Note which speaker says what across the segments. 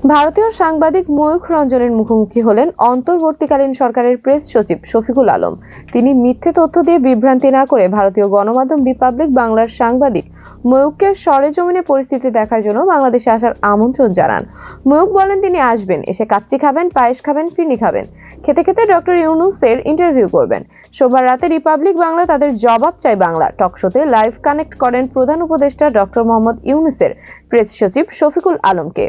Speaker 1: ভারতীয় সাংবাদিক ময়ূখ রঞ্জনের মুখোমুখি হলেন অন্তর্বর্তীকালীন সরকারের প্রেস সচিব শফিকুল আলম। তিনি মিথ্যে তথ্য দিয়ে বিভ্রান্তি না করে ভারতীয় গণমাধ্যম রিপাবলিক বাংলার সাংবাদিক ময়ূখকে সরেজমিনে পরিস্থিতি দেখার জন্য বাংলাদেশে আসার আমন্ত্রণ জানান। ময়ূখ বলেন তিনি আসবেন, এসে কাচ্চি খাবেন, পায়েস খাবেন, ফিরনি খাবেন, খেতে খেতে ডক্টর ইউনূসের ইন্টারভিউ করবেন। সোমবার রাতে রিপাবলিক বাংলা তাদের জবাব চাই বাংলা টক শোতে লাইভ কানেক্ট করেন প্রধান উপদেষ্টা ডক্টর মোহাম্মদ ইউনূসের প্রেস সচিব শফিকুল আলমকে।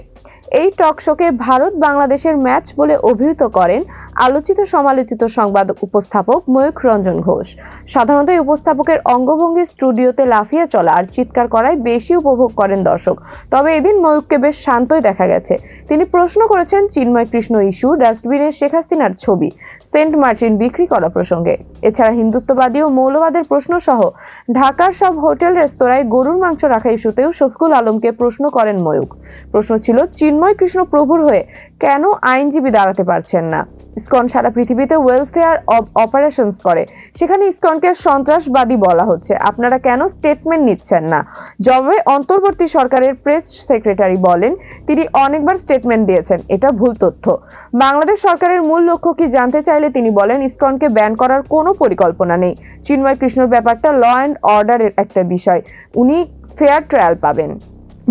Speaker 1: এই টক শোকে ভারত বাংলাদেশের ম্যাচ বলে অভিহিত করেন আলোচিত সমালোচিত সংবাদ উপস্থাপক ময়ূখ রঞ্জন ঘোষ। সাধারণত এই উপস্থাপকের অঙ্গভঙ্গি স্টুডিওতে লাফিয়ে চলা আর চিৎকার করায় বেশি উপভোগ করেন দর্শক। তবে এদিন ময়ূখকে বেশ শান্তই দেখা গেছে। তিনি প্রশ্ন করেছেন চিন্ময় কৃষ্ণ ইস্যু, ডাস্টবিনে শেখ হাসিনার ছবি, সেন্ট মার্টিন বিক্রি করা প্রসঙ্গে। এছাড়া হিন্দুত্ববাদী ও মৌলবাদের প্রশ্ন সহ ঢাকার সব হোটেল রেস্তোরাঁয় গরুর মাংস রাখা ইস্যুতেও শফিকুল আলমকে প্রশ্ন করেন ময়ূখ। প্রশ্ন ছিল চিন্ময় কৃষ্ণ প্রভুর হয়ে কেন আইনজীবী দাঁড়াতে পারছেন না। ইসকন সারা পৃথিবীতে ওয়েলফেয়ার অপারেশনস করে, সেখানে ইসকনকে সন্ত্রাসবাদী বলা হচ্ছে, আপনারা কেন স্টেটমেন্ট নিচ্ছেন না? জবাবে অন্তর্বর্তী সরকারের প্রেস সেক্রেটারি বলেন তিনি অনেকবার স্টেটমেন্ট দিয়েছেন, এটা ভুল তথ্য। বাংলাদেশ সরকারের মূল লক্ষ্য কি জানতে চাইলে তিনি বলেন ইসকনকে ব্যান করার কোনো পরিকল্পনা নেই। চিন্ময় কৃষ্ণর ব্যাপারটা ল অ্যান্ড অর্ডারের একটা বিষয়, উনি ফেয়ার ট্রায়াল পাবেন।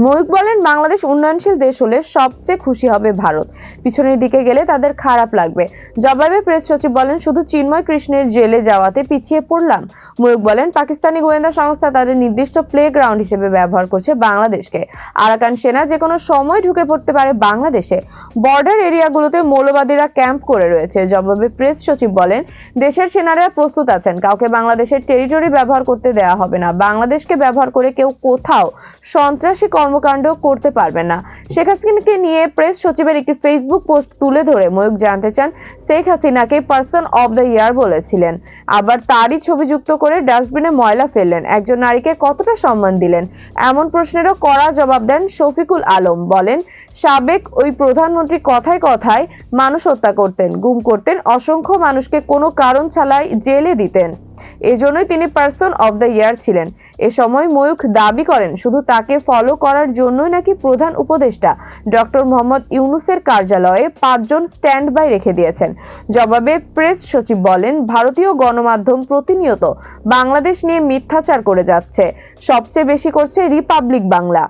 Speaker 1: ময়ূখ বলেন বাংলাদেশ উন্নয়নশীল দেশ হলে সবচেয়ে খুশি হবে ভারত, পিছনের দিকে গেলে তাদের খারাপ লাগবে। জবাবে প্রেস সচিব বলেন শুধু চিন্ময় কৃষ্ণের জেলে যাওয়াতে পিছিয়ে পড়লাম। ময়ূখ বলেন পাকিস্তানি গোয়েন্দা সংস্থা তাদের নির্দিষ্ট প্লে গ্রাউন্ড হিসেবে ব্যবহার করছে বাংলাদেশকে। আরাকান সেনা যে কোনো সময় ঢুকে পড়তে পারে বাংলাদেশে। বর্ডার এরিয়াগুলোতে মৌলবাদীরা ক্যাম্প করে রয়েছে। জবাবে প্রেস সচিব বলেন দেশের সেনারা প্রস্তুত আছেন, কাউকে বাংলাদেশের টেরিটরি ব্যবহার করতে দেওয়া হবে না। বাংলাদেশকে ব্যবহার করে কেউ কোথাও সন্ত্রাসী কর্মকাণ্ড করতে পারবে না। শেখ হাসিনাকে নিয়ে প্রেস সচিবের একটি ফেসবুক পোস্ট তুলে ধরে ময়ূখ জানতে চান শেখ হাসিনাকে পারসন অব দ্য ইয়ার বলেছিলেন, আবার তারই ছবি যুক্ত করে ডাস্টবিনে ময়লা ফেললেন, একজন নারীকে কতটা সম্মান দিলেন? এমন প্রশ্নেরও কড়া জবাব দেন শফিকুল আলম। বলেন সাবেক ওই প্রধানমন্ত্রী কথায় কথায় মানুষ হত্যা করতেন, গুম করতেন, অসংখ্য মানুষকে কোনো কারণ ছাড়াই জেলে দিতেন, এজন্যই তিনি পারসন অব দ্য ইয়ার ছিলেন। এ সময় ময়ূখ দাবি করেন শুধু তাকে ফলো করার জন্যই নাকি প্রধান উপদেষ্টা ডক্টর মোহাম্মদ ইউনূসের কার্যালয়ে 5 জন স্ট্যান্ড বাই রেখে দিয়েছেন। জবাবে প্রেস সচিব বলেন ভারতীয় গণমাধ্যম প্রতিনিয়ত বাংলাদেশ নিয়ে মিথ্যাচার করে যাচ্ছে, সবচেয়ে বেশি করছে রিপাবলিক বাংলা।